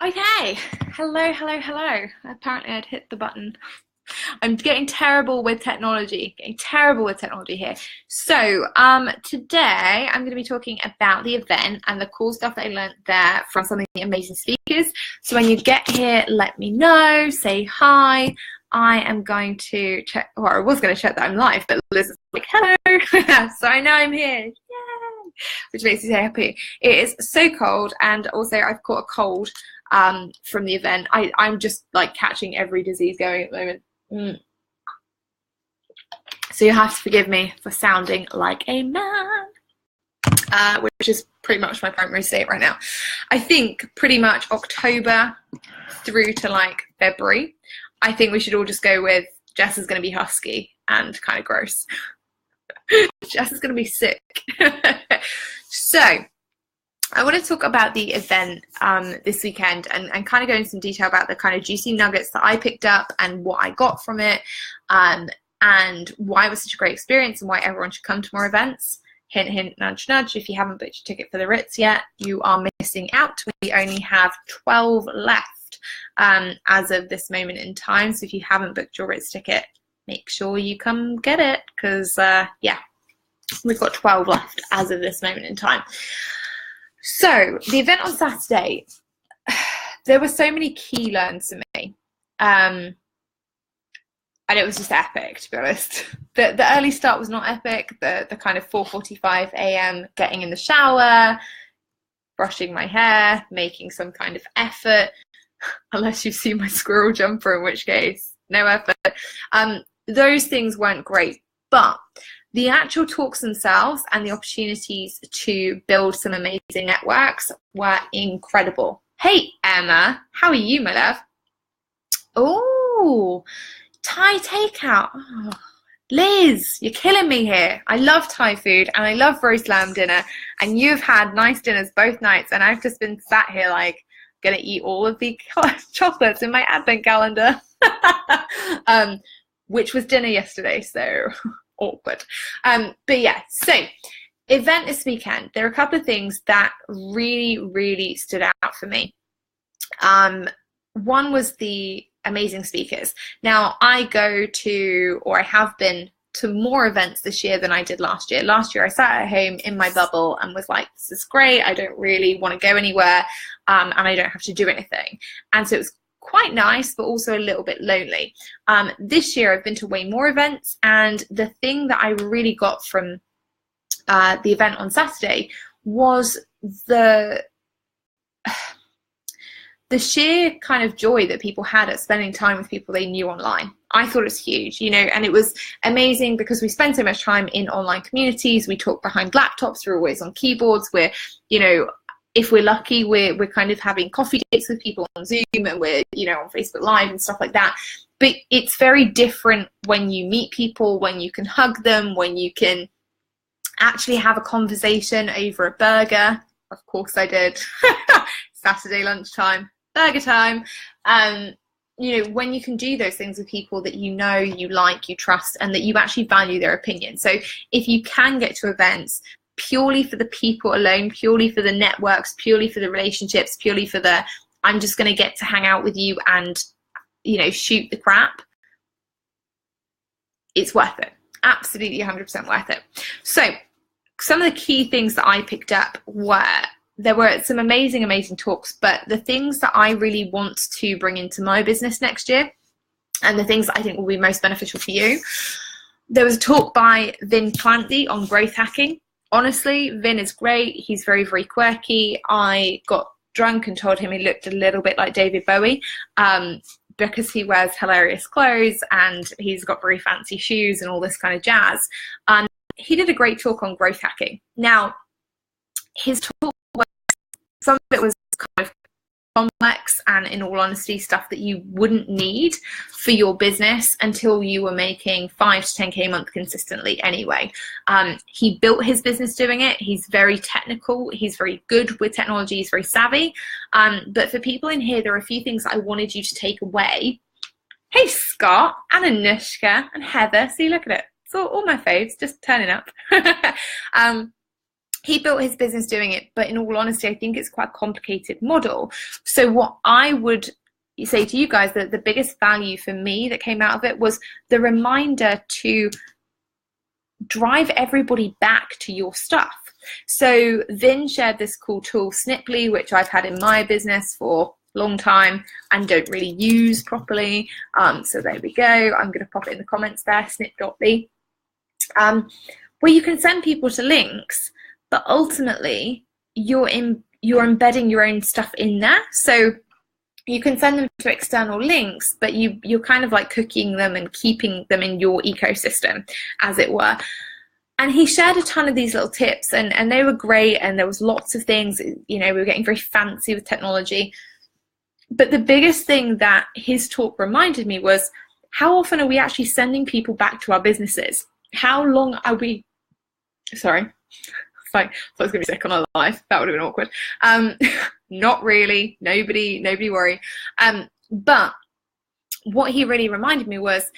Okay, hello. Apparently I'd hit the button. I'm getting terrible with technology, here. So today I'm going to be talking about the event and the cool stuff that I learned there from some of the amazing speakers. So when you get here, let me know, say hi. I am going to check, or I was going to check that I'm live, but Liz is like, hello. So I know I'm here. Yay! Which makes me so happy. It is so cold, and also I've caught a cold from the event. I'm just like catching every disease going at the moment. So you have to forgive me for sounding like a man, which is pretty much my primary state right now. I think pretty much October through to like February, I think we should all just go with Jess is going to be husky and kind of gross. Jess is going to be sick. So I want to talk about the event this weekend and kind of go into some detail about the kind of juicy nuggets that I picked up and what I got from it, and why it was such a great experience and why everyone should come to more events. Hint, hint, nudge, nudge. If you haven't booked your ticket for the Ritz yet, you are missing out. We only have 12 left as of this moment in time. So if you haven't booked your Ritz ticket, make sure you come get it, because yeah, we've got 12 left as of this moment in time. So the event on Saturday, there were so many key learns to me, and it was just epic, to be honest. The early start was not epic. The kind of 4:45 a.m. getting in the shower, brushing my hair, making some kind of effort, unless you've seen my squirrel jumper, in which case no effort. Those things weren't great, but the actual talks themselves and the opportunities to build some amazing networks were incredible. Hey, Emma, how are you, my love? Oh, Thai takeout. Oh, Liz, you're killing me here. I love Thai food and I love roast lamb dinner, and you've had nice dinners both nights, and I've just been sat here like gonna eat all of the chocolates in my advent calendar, which was dinner yesterday, so awkward. But yeah, so event this weekend, there are a couple of things that really stood out for me. One was the amazing speakers. Now I go to, or I have been to, more events this year than I did last year. Last year I sat at home in my bubble and was like, this is great, I don't really want to go anywhere, and I don't have to do anything. And so it was quite nice, but also a little bit lonely. This year I've been to way more events, and the thing that I really got from the event on Saturday was the sheer kind of joy that people had at spending time with people they knew online. I thought it was huge, you know, and it was amazing because we spend so much time in online communities. We talk behind laptops, we're always on keyboards, we're, you know, if we're lucky, we're kind of having coffee dates with people on Zoom, and we're, you know, on Facebook Live and stuff like that. But it's very different when you meet people, when you can hug them, when you can actually have a conversation over a burger. Of course I did. Saturday lunchtime, burger time. You know, when you can do those things with people that you know, you like, you trust, and that you actually value their opinion. So if you can get to events purely for the people alone, purely for the networks, purely for the relationships, purely for the, I'm just going to get to hang out with you and, you know, shoot the crap, it's worth it. Absolutely 100% worth it. So some of the key things that I picked up were, there were some amazing talks, but the things that I really want to bring into my business next year, and the things that I think will be most beneficial for you, there was a talk by Vin Clancy on growth hacking. Honestly, Vin is great. He's very quirky. I got drunk and told him he looked a little bit like David Bowie, because he wears hilarious clothes and he's got very fancy shoes and all this kind of jazz. He did a great talk on growth hacking. Now, his talk, some of it was kind of complex and, in all honesty, stuff that you wouldn't need for your business until you were making 5 to 10K a month consistently anyway. He built his business doing it. He's very technical. He's very good with technology. He's very savvy. But for people in here, there are a few things I wanted you to take away. Hey, Scott and Anushka and Heather. See, look at it. It's all my faves just turning up. he built his business doing it, but in all honesty, I think it's quite a complicated model. So what I would say to you guys, that the biggest value for me that came out of it was the reminder to drive everybody back to your stuff. So Vin shared this cool tool, Sniply, which I've had in my business for a long time and don't really use properly. So there we go. I'm going to pop it in the comments there, snip.ly, where you can send people to links, but ultimately you're embedding your own stuff in there. So you can send them to external links, but you're kind of like cooking them and keeping them in your ecosystem, as it were. And he shared a ton of these little tips, and they were great, and there was lots of things, we were getting very fancy with technology. But the biggest thing that his talk reminded me was, how often are we actually sending people back to our businesses? How long are we, sorry, I thought I was going to be sick on a live. That would have been awkward. Not really. Nobody worry. But what he really reminded me was,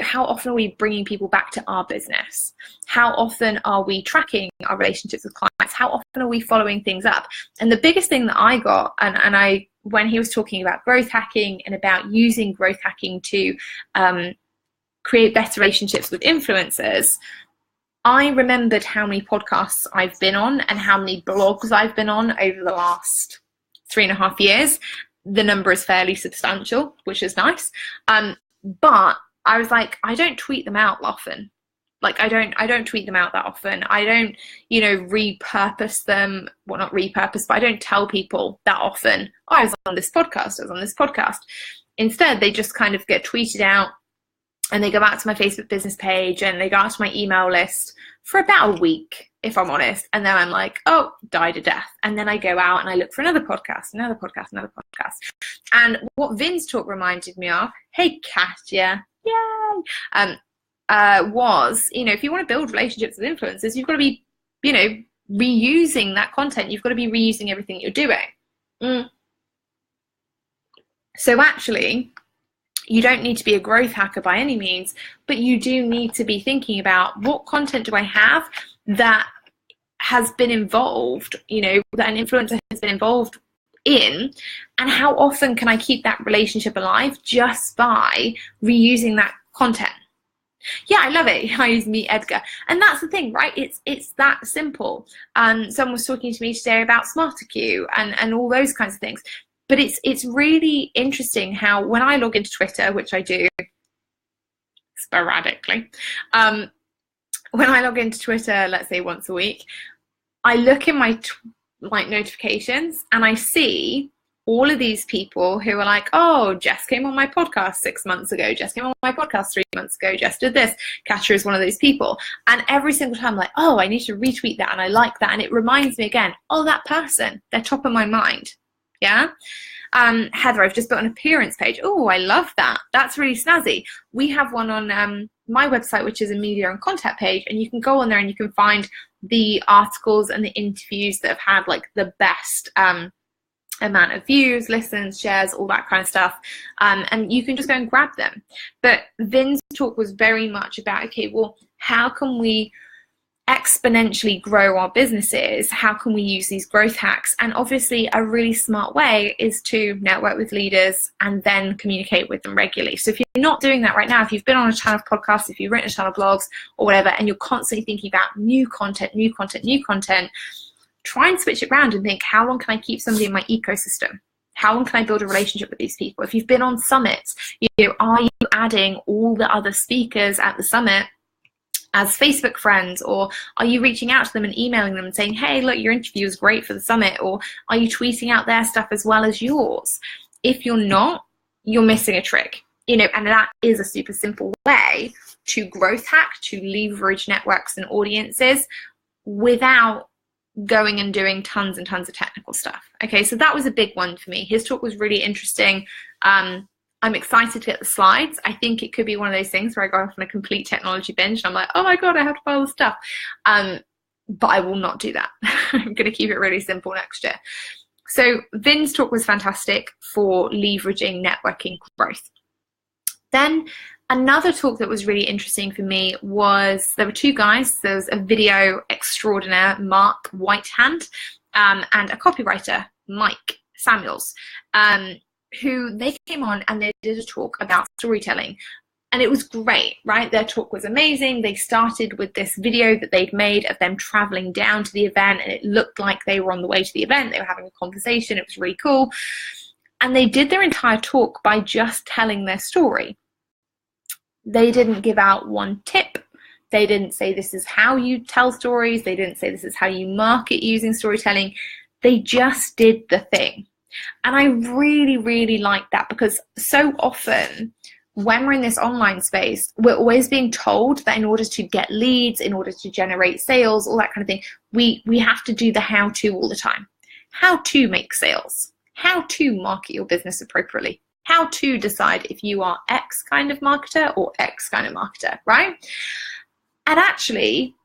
how often are we bringing people back to our business? How often are we tracking our relationships with clients? How often are we following things up? And the biggest thing that I got, and when he was talking about growth hacking and about using growth hacking to create better relationships with influencers, I remembered how many podcasts I've been on and how many blogs I've been on over the last 3.5 years. The number is fairly substantial, which is nice. But I was like, I don't tweet them out often. Like I don't tweet them out that often. I don't, repurpose them. Well, not repurpose, but I don't tell people that often, I was on this podcast. Instead, they just kind of get tweeted out, and they go back to my Facebook business page, and they go out to my email list for about a week, if I'm honest. And then I'm like, oh, died a death. And then I go out and I look for another podcast. And what Vin's talk reminded me of, hey, Katya, yay, was, if you want to build relationships with influencers, you've got to be, reusing that content. You've got to be reusing everything you're doing. So actually, you don't need to be a growth hacker by any means, but you do need to be thinking about, what content do I have that has been involved, that an influencer has been involved in, and how often can I keep that relationship alive just by reusing that content? Yeah, I love it. I use Meet Edgar. And that's the thing, right? It's that simple. Someone was talking to me today about SmarterQ and all those kinds of things. But it's really interesting how, when I log into Twitter, which I do sporadically, when I log into Twitter, let's say once a week, I look in my notifications and I see all of these people who are like, oh, Jess came on my podcast 6 months ago. Jess came on my podcast 3 months ago. Jess did this. Katya is one of those people. And every single time I'm like, oh, I need to retweet that. And I like that. And it reminds me again, oh, that person, they're top of my mind. Yeah. Heather, I've just built an appearance page. Oh, I love that. That's really snazzy. We have one on my website, which is a media and content page, and you can go on there and you can find the articles and the interviews that have had like the best amount of views, listens, shares, all that kind of stuff. And you can just go and grab them. But Vin's talk was very much about, okay, well, how can we exponentially grow our businesses? How can we use these growth hacks? And obviously a really smart way is to network with leaders and then communicate with them regularly. So if you're not doing that right now, if you've been on a ton of podcasts, if you've written a ton of blogs or whatever, and you're constantly thinking about new content, try and switch it around and think, how long can I keep somebody in my ecosystem? How long can I build a relationship with these people? If you've been on summits, are you adding all the other speakers at the summit as Facebook friends, or are you reaching out to them and emailing them and saying, hey, look, your interview was great for the summit, or are you tweeting out their stuff as well as yours? If you're not, you're missing a trick, and that is a super simple way to growth hack, to leverage networks and audiences without going and doing tons and tons of technical stuff. Okay, so that was a big one for me. His talk was really interesting. I'm excited to get the slides. I think it could be one of those things where I go off on a complete technology binge and I'm like, oh my God, I have to buy all the stuff. But I will not do that. I'm going to keep it really simple next year. So Vin's talk was fantastic for leveraging networking growth. Then another talk that was really interesting for me was, there were two guys. There was a video extraordinaire, Mark Whitehand, and a copywriter, Mike Samuels, who they came on and they did a talk about storytelling. And it was great, right? Their talk was amazing. They started with this video that they'd made of them traveling down to the event, and it looked like they were on the way to the event. They were having a conversation. It was really cool. And they did their entire talk by just telling their story. They didn't give out one tip. They didn't say this is how you tell stories. They didn't say this is how you market using storytelling. They just did the thing. And I really, really like that, because so often when we're in this online space, we're always being told that in order to get leads, in order to generate sales, all that kind of thing, we have to do the how-to all the time. How to make sales, how to market your business appropriately, how to decide if you are X kind of marketer or X kind of marketer, right? And actually,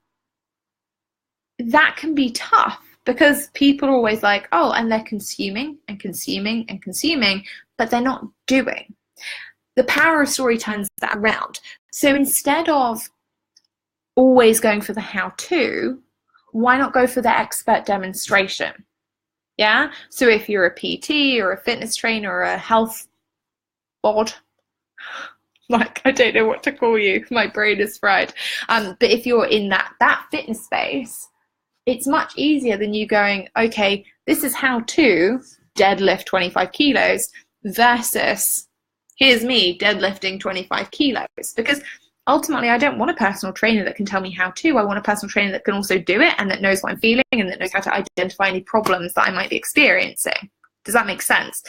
that can be tough, because people are always like, oh, and they're consuming and consuming and consuming, but they're not doing. The power of story turns that around. So instead of always going for the how-to, why not go for the expert demonstration? Yeah. So if you're a PT or a fitness trainer or a health bod, like, I don't know what to call you. My brain is fried. But if you're in that fitness space, it's much easier than you going, okay, this is how to deadlift 25 kilos versus here's me deadlifting 25 kilos. Because ultimately, I don't want a personal trainer that can tell me how to. I want a personal trainer that can also do it and that knows what I'm feeling and that knows how to identify any problems that I might be experiencing. Does that make sense?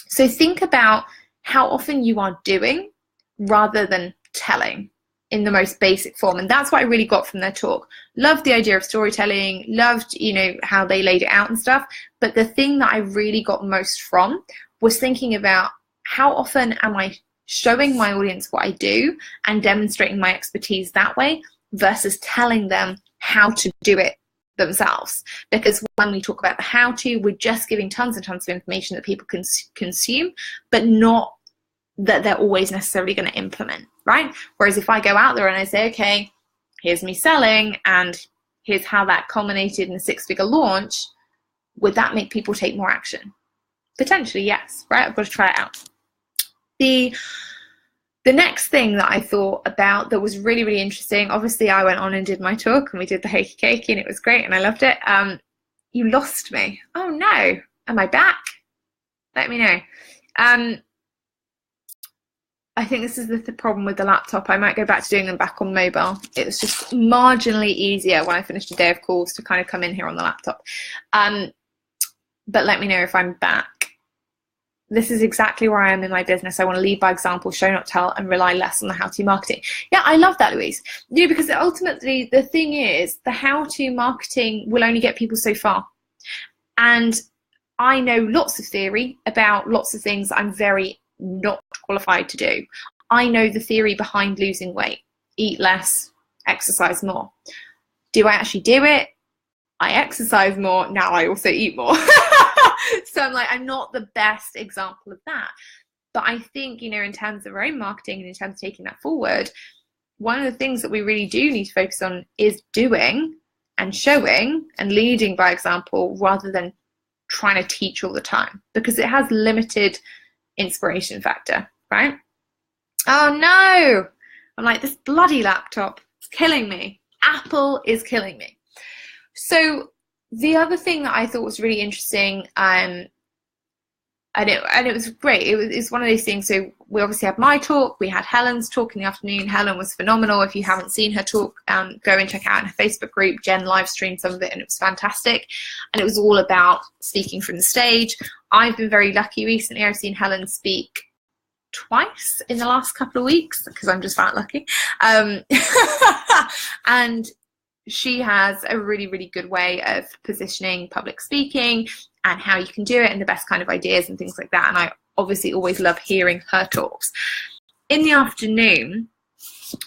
So think about how often you are doing rather than telling in the most basic form. And that's what I really got from their talk. Loved the idea of storytelling, loved, how they laid it out and stuff. But the thing that I really got most from was thinking about how often am I showing my audience what I do and demonstrating my expertise that way versus telling them how to do it themselves. Because when we talk about the how to, we're just giving tons and tons of information that people can consume, but not that they're always necessarily going to implement, right? Whereas if I go out there and I say, okay, here's me selling and here's how that culminated in a 6-figure launch, would that make people take more action? Potentially, yes, right? I've got to try it out. The next thing that I thought about that was really, really interesting, obviously I went on and did my talk and we did the hokey cakey and it was great and I loved it. You lost me. Oh no, am I back? Let me know. I think this is the problem with the laptop. I might go back to doing them back on mobile. It was just marginally easier when I finished a day of calls to kind of come in here on the laptop. But let me know if I'm back. This is exactly where I am in my business. I want to lead by example, show not tell, and rely less on the how-to marketing. Yeah, I love that, Louise. Because ultimately the thing is, the how-to marketing will only get people so far. And I know lots of theory about lots of things I'm very not qualified to do. I know the theory behind losing weight, eat less, exercise more. Do I actually do it? I exercise more, now I also eat more. So I'm not the best example of that. But I think, in terms of our own marketing and in terms of taking that forward, one of the things that we really do need to focus on is doing and showing and leading by example rather than trying to teach all the time, because it has limited inspiration factor, right? Oh no, I'm like, this bloody laptop is killing me. Apple is killing me. So the other thing that I thought was really interesting, and it was great. It's one of those things. So we obviously had my talk. We had Helen's talk in the afternoon. Helen was phenomenal. If you haven't seen her talk, go and check out in her Facebook group. Jen live streamed some of it and it was fantastic. And it was all about speaking from the stage. I've been very lucky recently. I've seen Helen speak twice in the last couple of weeks because I'm just that lucky. And she has a really, really good way of positioning public speaking and how you can do it and the best kind of ideas and things like that. And I obviously always love hearing her talks. In the afternoon,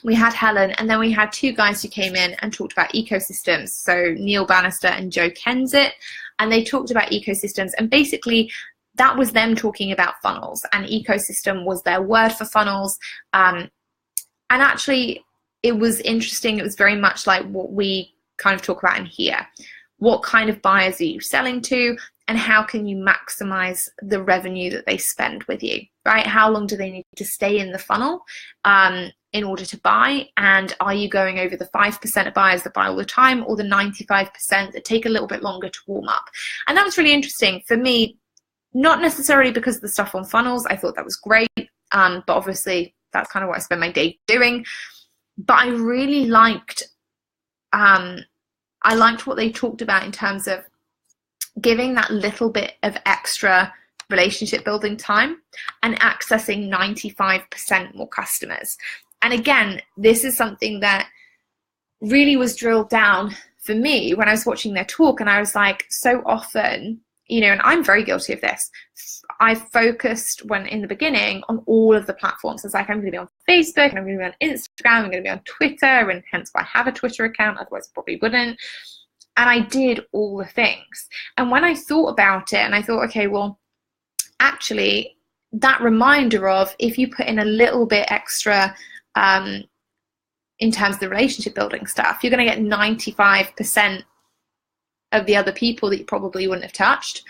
we had Helen, and then we had two guys who came in and talked about ecosystems. So Neil Bannister and Joe Kensett, and they talked about ecosystems. And basically that was them talking about funnels, and ecosystem was their word for funnels. And actually, it was interesting. It was very much like what we kind of talk about in here. What kind of buyers are you selling to, and how can you maximize the revenue that they spend with you, right? How long do they need to stay in the funnel in order to buy? And are you going over the 5% of buyers that buy all the time, or the 95% that take a little bit longer to warm up? And that was really interesting for me, not necessarily because of the stuff on funnels. I thought that was great, but obviously that's kind of what I spend my day doing. But I really liked what they talked about in terms of giving that little bit of extra relationship building time and accessing 95% more customers. And again, this is something that really was drilled down for me when I was watching their talk, and I was like, so often, you know, and I'm very guilty of this, I focused when in the beginning on all of the platforms. It's like, I'm going to be on Facebook, and I'm going to be on Instagram, I'm going to be on Twitter, and hence why I have a Twitter account, otherwise I probably wouldn't. And I did all the things. And when I thought about it, and I thought, okay, well, actually, that reminder of if you put in a little bit extra in terms of the relationship building stuff, you're going to get 95% of the other people that you probably wouldn't have touched.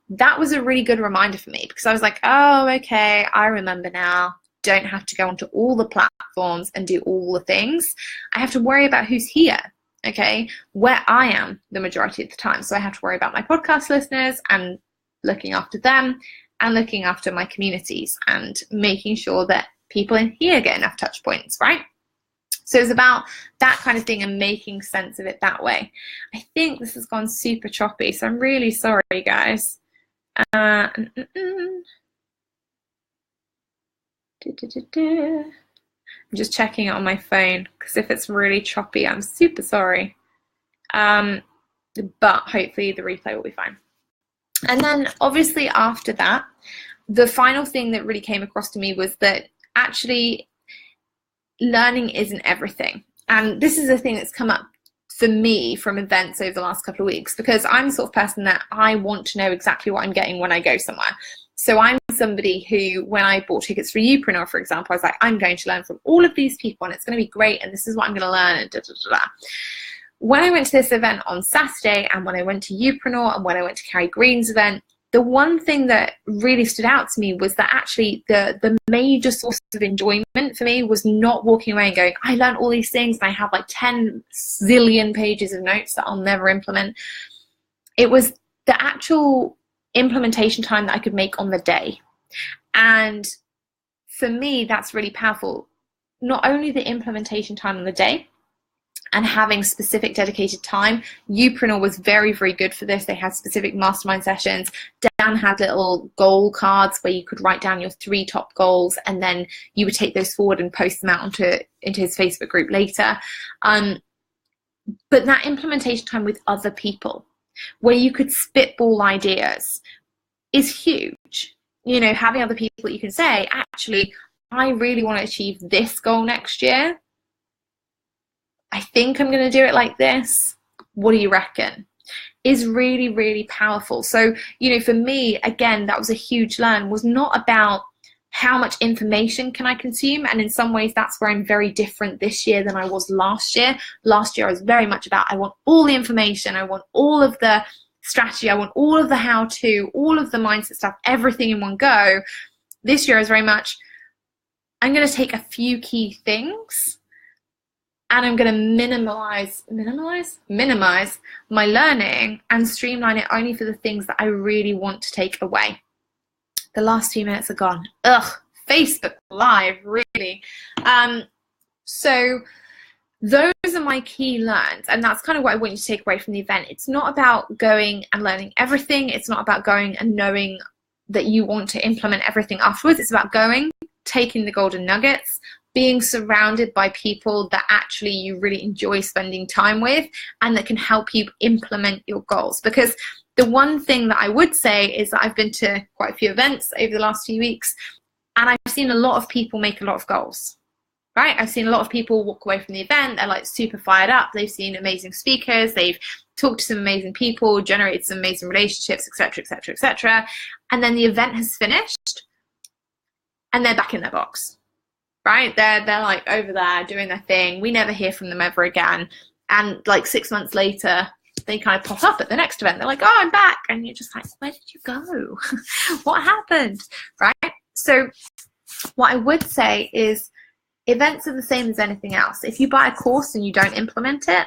That was a really good reminder for me, because I was like, oh, okay, I remember now. Don't have to go onto all the platforms and do all the things. I have to worry about who's here. Okay, where I am the majority of the time. So I have to worry about my podcast listeners and looking after them, and looking after my communities, and making sure that people in here get enough touch points, right? So it's about that kind of thing and making sense of it that way. I think this has gone super choppy, so I'm really sorry, guys. I'm just checking it on my phone, because if it's really choppy, I'm super sorry. But hopefully the replay will be fine. And then obviously after that, the final thing that really came across to me was that actually learning isn't everything. And this is a thing that's come up for me from events over the last couple of weeks, because I'm the sort of person that I want to know exactly what I'm getting when I go somewhere. So I'm somebody who, when I bought tickets for Upreneur, for example, I was like, I'm going to learn from all of these people, and it's going to be great, and this is what I'm going to learn, and da, da, da, da. When I went to this event on Saturday, and when I went to Upreneur, and when I went to Carrie Green's event, the one thing that really stood out to me was that actually the major source of enjoyment for me was not walking away and going, I learned all these things, and I have like 10 zillion pages of notes that I'll never implement. It was the actual implementation time that I could make on the day. And for me, that's really powerful. Not only the implementation time on the day and having specific dedicated time. Upreneur was very, very good for this. They had specific mastermind sessions. Dan had little goal cards where you could write down your 3 top goals, and then you would take those forward and post them out into his Facebook group later. But that implementation time with other people, where you could spitball ideas, is huge. You know, having other people that you can say, actually, I really want to achieve this goal next year. I think I'm going to do it like this. What do you reckon? Is really, really powerful. So, you know, for me, again, that was a huge learn, was not about how much information can I consume. And in some ways, that's where I'm very different this year than I was last year. Last year, I was very much about, I want all the information. I want all of the strategy. I want all of the how-to, all of the mindset stuff, everything in one go. This year is very much, I'm going to take a few key things, and I'm going to minimize my learning and streamline it only for the things that I really want to take away. The last few minutes are gone. Ugh, Facebook Live, really. So those are my key learns, and that's kind of what I want you to take away from the event. It's not about going and learning everything. It's not about going and knowing that you want to implement everything afterwards. It's about going, taking the golden nuggets, being surrounded by people that actually you really enjoy spending time with and that can help you implement your goals. Because the one thing that I would say is that I've been to quite a few events over the last few weeks, and I've seen a lot of people make a lot of goals, right? I've seen a lot of people walk away from the event. They're like super fired up. They've seen amazing speakers. They've talked to some amazing people, generated some amazing relationships, etc., etc., etc. And then the event has finished and they're back in their box, right? They're like over there doing their thing. We never hear from them ever again. And like 6 months later, they kind of pop up at the next event. They're like, oh, I'm back. And you're just like, where did you go? What happened? Right? So what I would say is events are the same as anything else. If you buy a course and you don't implement it,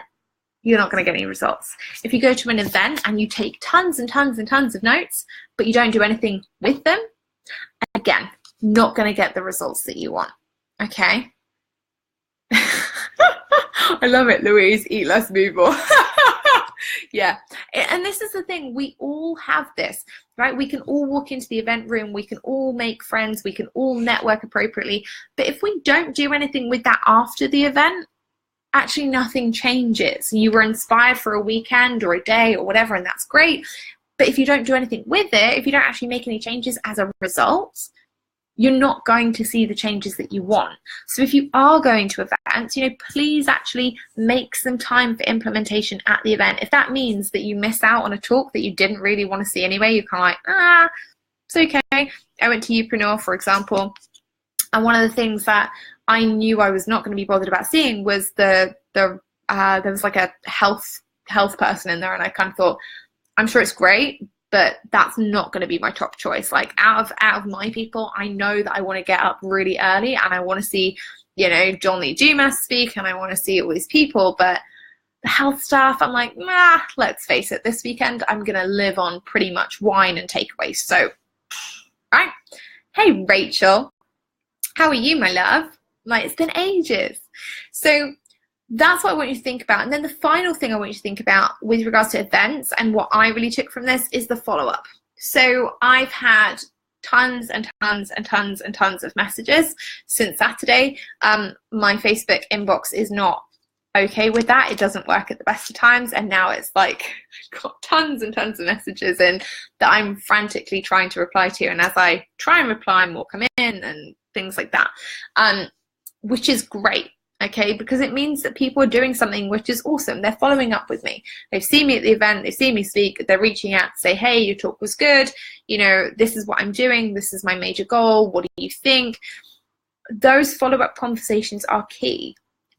you're not going to get any results. If you go to an event and you take tons and tons and tons of notes, but you don't do anything with them, again, not going to get the results that you want. Okay? I love it, Louise. Eat less, move more. Yeah. And this is the thing. We all have this, right? We can all walk into the event room. We can all make friends. We can all network appropriately. But if we don't do anything with that after the event, actually nothing changes. You were inspired for a weekend or a day or whatever, and that's great. But if you don't do anything with it, if you don't actually make any changes as a result, you're not going to see the changes that you want. So if you are going to events, please actually make some time for implementation at the event. If that means that you miss out on a talk that you didn't really want to see anyway, you're kind of like, it's okay. I went to Upreneur, for example, and one of the things that I knew I was not going to be bothered about seeing was there was like a health person in there, and I kind of thought, I'm sure it's great, but that's not going to be my top choice. Like out of my people, I know that I want to get up really early and I want to see, John Lee Dumas speak, and I want to see all these people, but the health stuff, I'm like, let's face it, this weekend I'm going to live on pretty much wine and takeaways. So, right. Hey, Rachel, how are you, my love? Like, it's been ages. So that's what I want you to think about. And then the final thing I want you to think about with regards to events and what I really took from this is the follow-up. So I've had tons and tons and tons and tons of messages since Saturday. My Facebook inbox is not okay with that. It doesn't work at the best of times. And now it's like got tons and tons of messages in that I'm frantically trying to reply to. And as I try and reply, more come in and things like that, which is great. Okay, because it means that people are doing something which is awesome. They're following up with me. They've seen me at the event. They've seen me speak. They're reaching out to say, hey, your talk was good. This is what I'm doing. This is my major goal. What do you think? Those follow-up conversations are key.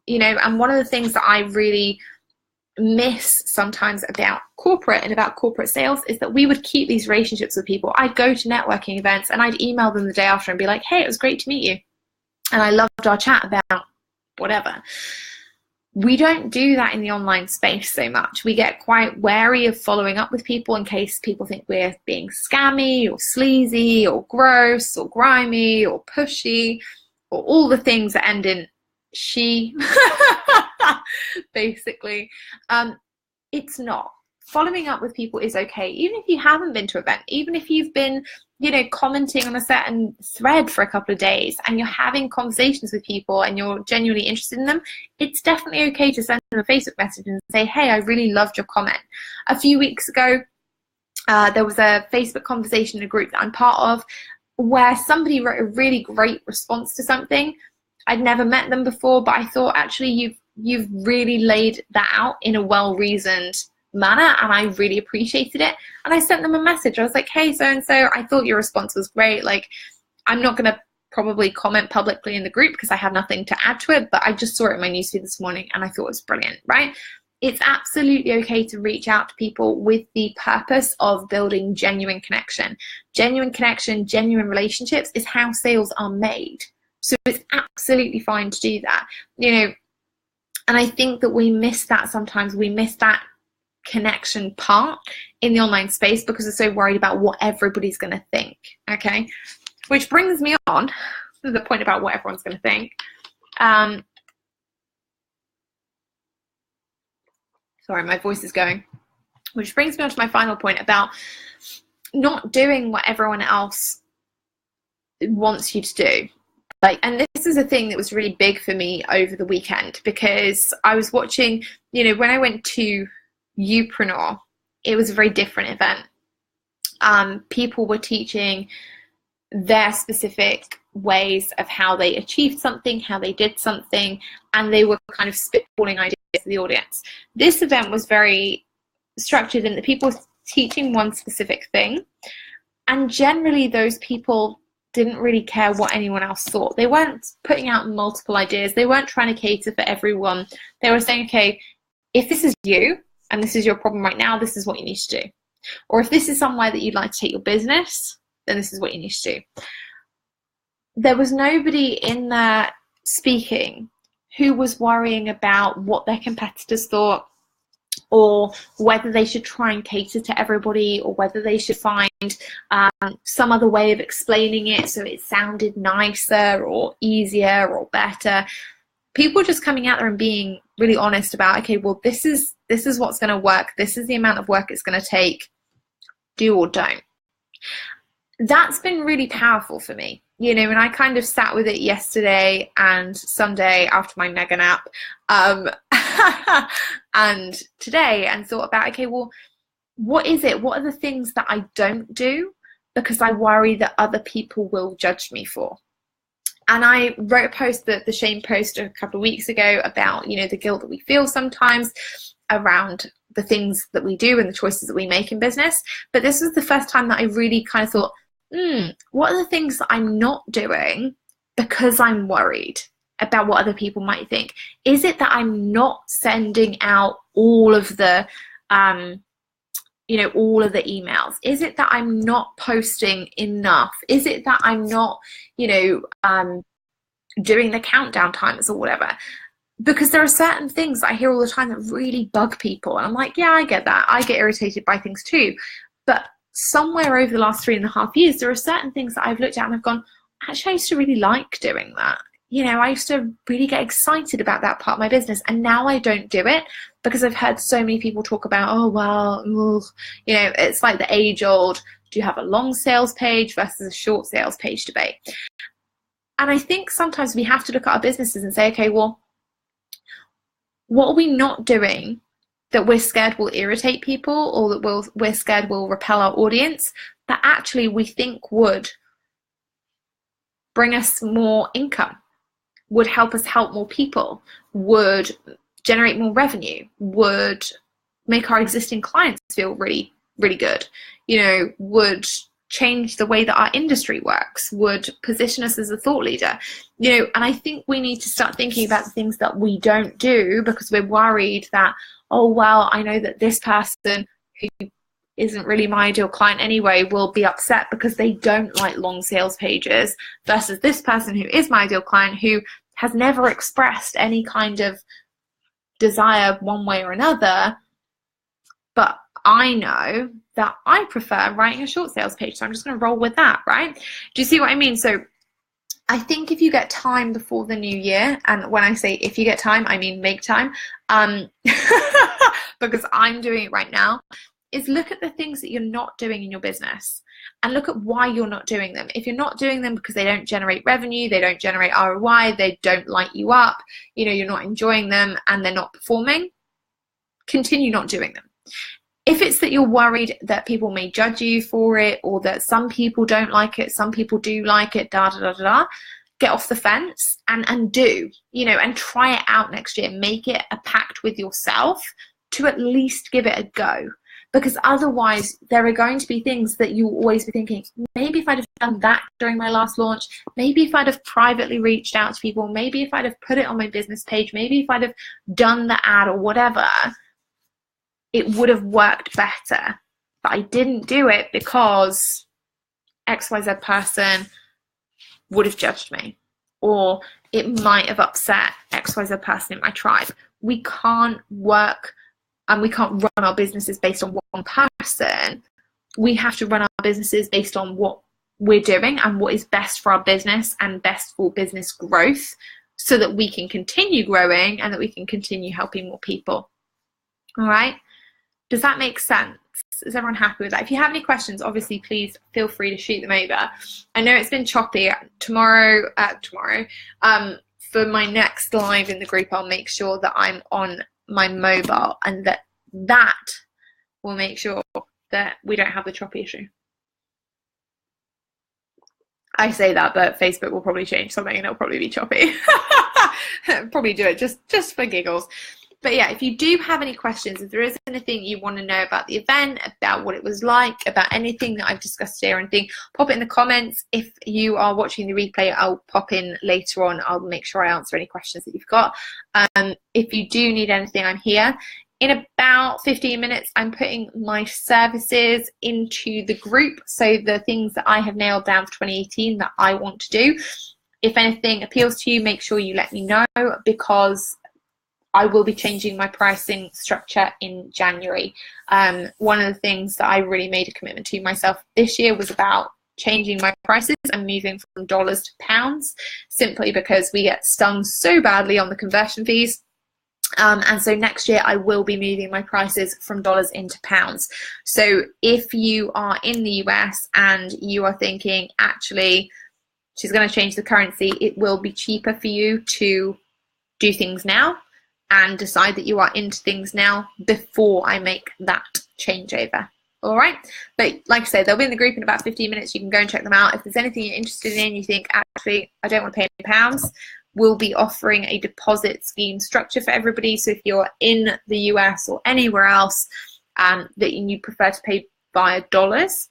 And one of the things that I really miss sometimes about corporate and about corporate sales is that we would keep these relationships with people. I'd go to networking events and I'd email them the day after and be like, hey, it was great to meet you. And I loved our chat about whatever. We don't do that in the online space so much. We get quite wary of following up with people in case people think we're being scammy or sleazy or gross or grimy or pushy or all the things that end in she, basically. It's not. Following up with people is okay, even if you haven't been to an event, even if you've been, commenting on a certain thread for a couple of days and you're having conversations with people and you're genuinely interested in them, it's definitely okay to send them a Facebook message and say, hey, I really loved your comment. A few weeks ago, there was a Facebook conversation in a group that I'm part of where somebody wrote a really great response to something. I'd never met them before, but I thought actually you've really laid that out in a well-reasoned manner, and I really appreciated it. And I sent them a message. I was like, hey, so-and-so, I thought your response was great. Like, I'm not going to probably comment publicly in the group because I have nothing to add to it, but I just saw it in my newsfeed this morning and I thought it was brilliant, right? It's absolutely okay to reach out to people with the purpose of building genuine connection. Genuine connection, genuine relationships is how sales are made. So it's absolutely fine to do that, and I think that we miss that sometimes. We miss that connection part in the online space because we're so worried about what everybody's going to think. Okay, which brings me on to the point about what everyone's going to think. Sorry, my voice is going. Which brings me on to my final point about not doing what everyone else wants you to do. And this is a thing that was really big for me over the weekend because I was watching, when I went to Upreneur, it was a very different event. People were teaching their specific ways of how they achieved something, how they did something, and they were kind of spitballing ideas to the audience. This event was very structured in that people were teaching one specific thing, and generally those people didn't really care what anyone else thought. They weren't putting out multiple ideas. They weren't trying to cater for everyone. They were saying, okay, if this is you and this is your problem right now, this is what you need to do. Or if this is somewhere that you'd like to take your business, then this is what you need to do. There was nobody in there speaking who was worrying about what their competitors thought, or whether they should try and cater to everybody, or whether they should find some other way of explaining it so it sounded nicer or easier or better. People just coming out there and being really honest about, okay, well, this is what's going to work. This is the amount of work it's going to take. Do or don't. That's been really powerful for me. You know, and I kind of sat with it yesterday and Sunday after my mega nap, and today, and thought about, okay, well, what is it? What are the things that I don't do because I worry that other people will judge me for? And I wrote a post, the shame post, a couple of weeks ago about, you know, the guilt that we feel sometimes around the things that we do and the choices that we make in business. But this was the first time that I really kind of thought, what are the things that I'm not doing because I'm worried about what other people might think? Is it that I'm not sending out all of the, all of the emails? Is it that I'm not posting enough? Is it that I'm not, doing the countdown timers or whatever? Because there are certain things I hear all the time that really bug people. And I'm like, yeah, I get that. I get irritated by things too. But somewhere over the last 3.5 years, there are certain things that I've looked at and I've gone, actually, I used to really like doing that. You know, I used to really get excited about that part of my business. And now I don't do it because I've heard so many people talk about, oh, well, it's like the age old, do you have a long sales page versus a short sales page debate? And I think sometimes we have to look at our businesses and say, okay, well, what are we not doing that we're scared will irritate people, or that we're scared will repel our audience, that actually we think would bring us more income, would help us help more people, would generate more revenue, would make our existing clients feel really, really good, would change the way that our industry works, would position us as a thought leader, and I think we need to start thinking about the things that we don't do because we're worried that, oh, well, I know that this person who isn't really my ideal client anyway will be upset because they don't like long sales pages, versus this person who is my ideal client who has never expressed any kind of desire one way or another, but I know that I prefer writing a short sales page, so I'm just going to roll with that, right? Do you see what I mean? So I think if you get time before the new year, and when I say if you get time, I mean make time, because I'm doing it right now, is look at the things that you're not doing in your business and look at why you're not doing them. If you're not doing them because they don't generate revenue, they don't generate ROI, they don't light you up, you're not enjoying them and they're not performing, continue not doing them. If it's that you're worried that people may judge you for it, or that some people don't like it, some people do like it, get off the fence and do, and try it out next year. Make it a pact with yourself to at least give it a go. Because otherwise there are going to be things that you'll always be thinking, maybe if I'd have done that during my last launch, maybe if I'd have privately reached out to people, maybe if I'd have put it on my business page, maybe if I'd have done the ad or whatever, it would have worked better. But I didn't do it because XYZ person would have judged me, or it might have upset XYZ person in my tribe. We can't work and we can't run our businesses based on one person. We have to run our businesses based on what we're doing and what is best for our business and best for business growth, so that we can continue growing and that we can continue helping more people. All right? Does that make sense? Is everyone happy with that? If you have any questions, obviously, please feel free to shoot them over. I know it's been choppy. Tomorrow, for my next live in the group, I'll make sure that I'm on my mobile, and that will make sure that we don't have the choppy issue. I say that, but Facebook will probably change something and it'll probably be choppy. Probably do it just for giggles. But yeah, if you do have any questions, if there is anything you want to know about the event, about what it was like, about anything that I've discussed here or anything, pop it in the comments. If you are watching the replay, I'll pop in later on. I'll make sure I answer any questions that you've got. If you do need anything, I'm here. In about 15 minutes, I'm putting my services into the group. So the things that I have nailed down for 2018 that I want to do. If anything appeals to you, make sure you let me know, because I will be changing my pricing structure in January. One of the things that I really made a commitment to myself this year was about changing my prices and moving from dollars to pounds, simply because we get stung so badly on the conversion fees. And so next year I will be moving my prices from dollars into pounds. So if you are in the US and you are thinking, actually, she's going to change the currency, it will be cheaper for you to do things now and decide that you are into things now before I make that changeover. All right. But like I said, they'll be in the group in about 15 minutes. You can go and check them out. If there's anything you're interested in, you think, actually, I don't want to pay any pounds, we'll be offering a deposit scheme structure for everybody. So if you're in the US or anywhere else that you prefer to pay via dollars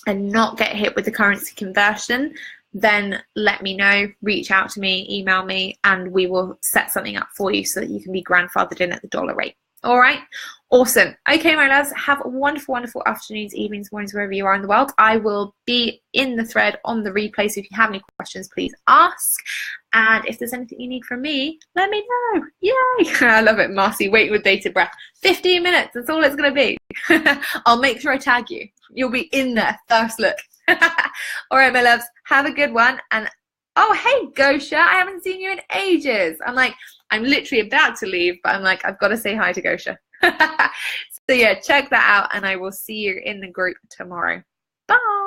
and not get hit with the currency conversion, then let me know, reach out to me, email me, and we will set something up for you so that you can be grandfathered in at the dollar rate. All right, awesome. Okay, my loves, have a wonderful, wonderful afternoons, evenings, mornings, wherever you are in the world. I will be in the thread on the replay, so if you have any questions, please ask. And if there's anything you need from me, let me know. Yay! I love it, Marcy. Waiting with bated breath. 15 minutes, that's all it's going to be. I'll make sure I tag you. You'll be in there, first look. All right, my loves, have a good one. And oh, hey, Gosha, I haven't seen you in ages. I'm literally about to leave, but I'm like, I've got to say hi to Gosha. So yeah, check that out, and I will see you in the group tomorrow. Bye.